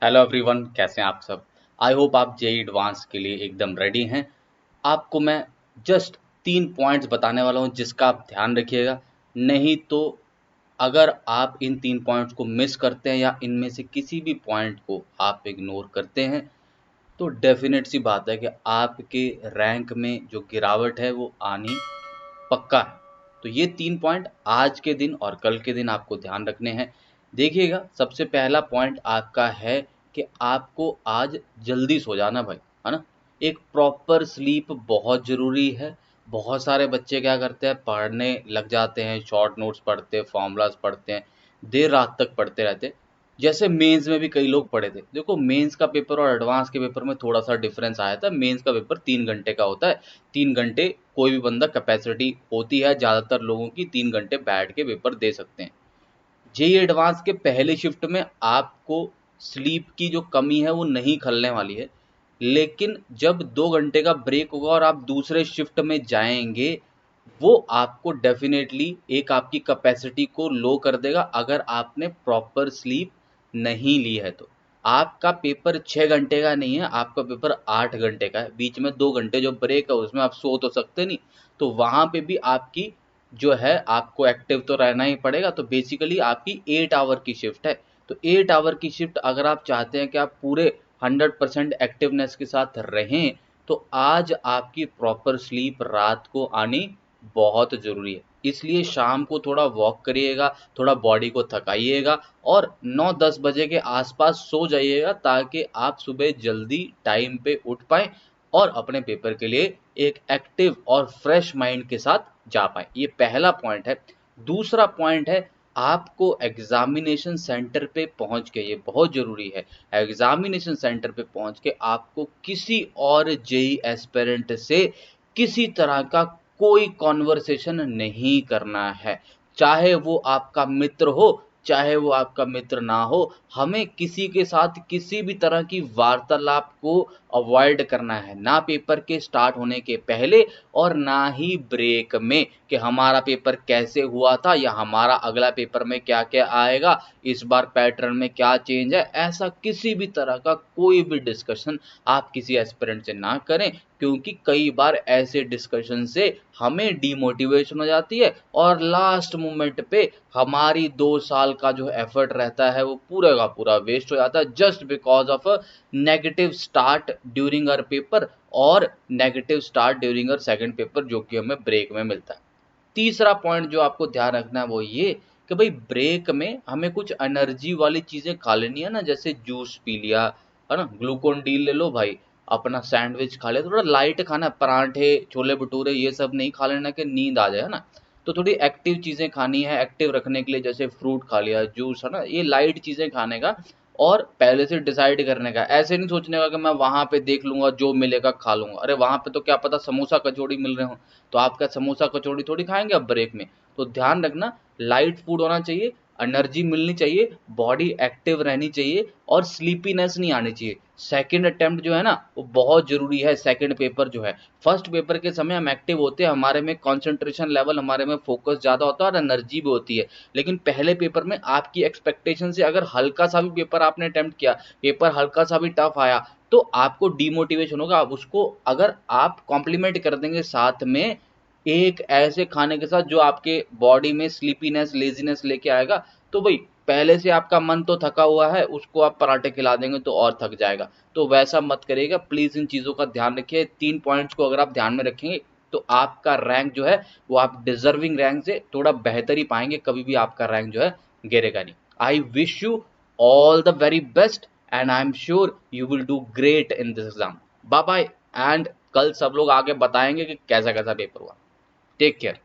Hello everyone, कैसे हैं आप सब। आई होप आप जेई एडवांस के लिए एकदम रेडी हैं। आपको मैं जस्ट 3 पॉइंट्स बताने वाला हूं जिसका आप ध्यान रखिएगा। नहीं तो अगर आप इन 3 पॉइंट्स को मिस करते हैं या इनमें से किसी भी पॉइंट को आप इग्नोर करते हैं तो डेफिनेट सी बात है कि आपके रैंक में जो गिरावट है वो आनी पक्का है। तो ये 3 पॉइंट आज के दिन और कल के दिन आपको ध्यान रखने हैं। देखिएगा, सबसे पहला पॉइंट आपका है कि आपको आज जल्दी सो जाना भाई, है ना। एक प्रॉपर स्लीप बहुत ज़रूरी है। बहुत सारे बच्चे क्या करते हैं, पढ़ने लग जाते हैं, शॉर्ट नोट्स पढ़ते हैं, फॉर्मूलाज पढ़ते हैं, देर रात तक पढ़ते रहते हैं। जैसे मेंस में भी कई लोग पढ़े थे। देखो, मेंस का पेपर और एडवांस के पेपर में थोड़ा सा डिफरेंस आया था। मेंस का पेपर 3 घंटे का होता है। 3 घंटे कोई भी बंदा कैपेसिटी होती है ज़्यादातर लोगों की, 3 घंटे बैठ के पेपर दे सकते हैं। जेई एडवांस के पहले शिफ्ट में आपको स्लीप की जो कमी है वो नहीं खलने वाली है। लेकिन जब 2 घंटे का ब्रेक होगा और आप दूसरे शिफ्ट में जाएंगे, वो आपको डेफिनेटली एक आपकी कैपेसिटी को लो कर देगा अगर आपने प्रॉपर स्लीप नहीं ली है तो। आपका पेपर 6 घंटे का नहीं है, आपका पेपर 8 घंटे का है। बीच में 2 घंटे जो ब्रेक है उसमें आप सो तो सकते नहीं। तो वहाँ पे भी आपकी जो है, आपको एक्टिव तो रहना ही पड़ेगा। तो बेसिकली आपकी 8 आवर की शिफ्ट है। तो 8 आवर की शिफ्ट अगर आप चाहते हैं कि आप पूरे 100% एक्टिवनेस के साथ रहें तो आज आपकी प्रॉपर स्लीप रात को आनी बहुत ज़रूरी है। इसलिए शाम को थोड़ा वॉक करिएगा, थोड़ा बॉडी को थकाइएगा और 9-10 बजे के आसपास सो जाइएगा ताकि आप सुबह जल्दी टाइम पे उठ पाएँ और अपने पेपर के लिए एक एक्टिव और फ्रेश माइंड के साथ जा पाएँ। ये पहला पॉइंट है। दूसरा पॉइंट है, आपको एग्जामिनेशन सेंटर पे पहुंच के, ये बहुत ज़रूरी है, एग्जामिनेशन सेंटर पे पहुंच के आपको किसी और जेई एस्पिरेंट से किसी तरह का कोई कॉन्वर्सेशन नहीं करना है। चाहे वो आपका मित्र हो, चाहे वो आपका मित्र ना हो, हमें किसी के साथ किसी भी तरह की वार्तालाप को अवॉइड करना है, ना पेपर के स्टार्ट होने के पहले और ना ही ब्रेक में, कि हमारा पेपर कैसे हुआ था या हमारा अगला पेपर में क्या क्या आएगा, इस बार पैटर्न में क्या चेंज है। ऐसा किसी भी तरह का कोई भी डिस्कशन आप किसी एस्पिरेंट से ना करें, क्योंकि कई बार ऐसे डिस्कशन से हमें डीमोटिवेशन हो जाती है और लास्ट मोमेंट पे हमारी 2 साल का जो एफर्ट रहता है वो पूरा का पूरा वेस्ट हो जाता है, just because of a negative start during our paper और negative start during our second paper, जो कि हमें ब्रेक में मिलता है। तीसरा पॉइंट जो आपको ध्यान रखना है वो ये कि भाई ब्रेक में हमें कुछ एनर्जी वाली चीज़ें खा लेनी है ना, जैसे जूस पी लिया, है ना, ग्लूकोन डी ले लो भाई, अपना सैंडविच खा लिया, थोड़ा लाइट खाना, पराठे छोले भटूरे ये सब नहीं खा लेना कि नींद आ जाए, है ना। तो थोड़ी एक्टिव चीज़ें खानी है, एक्टिव रखने के लिए, जैसे फ्रूट खा लिया, जूस, है ना, ये लाइट चीज़ें खाने का। और पहले से डिसाइड करने का, ऐसे नहीं सोचने का कि मैं वहाँ पे देख लूंगा जो मिलेगा खा लूंगा। अरे वहाँ पे तो क्या पता समोसा कचौड़ी मिल रहे हो, तो आप क्या समोसा कचौड़ी थोड़ी खाएंगे अब ब्रेक में। तो ध्यान रखना, लाइट फूड होना चाहिए, एनर्जी मिलनी चाहिए, बॉडी एक्टिव रहनी चाहिए और स्लीपीनेस नहीं आनी चाहिए। सेकंड अटेम्प्ट जो है ना वो बहुत जरूरी है। सेकंड पेपर जो है, फर्स्ट पेपर के समय हम एक्टिव होते हैं, हमारे में कंसंट्रेशन लेवल, हमारे में फोकस ज़्यादा होता है और एनर्जी भी होती है। लेकिन पहले पेपर में आपकी एक्सपेक्टेशन से अगर हल्का सा भी पेपर आपने अटेम्प्ट किया, पेपर हल्का सा भी टफ आया, तो आपको डीमोटिवेशन होगा। आप उसको अगर आप कॉम्प्लीमेंट कर देंगे साथ में एक ऐसे खाने के साथ जो आपके बॉडी में स्लीपीनेस, लेजीनेस लेके आएगा, तो भाई पहले से आपका मन तो थका हुआ है, उसको आप पराठे खिला देंगे तो और थक जाएगा। तो वैसा मत करिएगा प्लीज़, इन चीज़ों का ध्यान रखिए। 3 पॉइंट्स को अगर आप ध्यान में रखेंगे तो आपका रैंक जो है वो आप डिजर्विंग रैंक से थोड़ा बेहतर ही पाएंगे, कभी भी आपका रैंक जो है गिरेगा नहीं। I wish you all the very best and I am sure you will do great in this exam. Bye bye. And कल सब लोग आगे बताएंगे कि कैसा कैसा पेपर हुआ। Take care.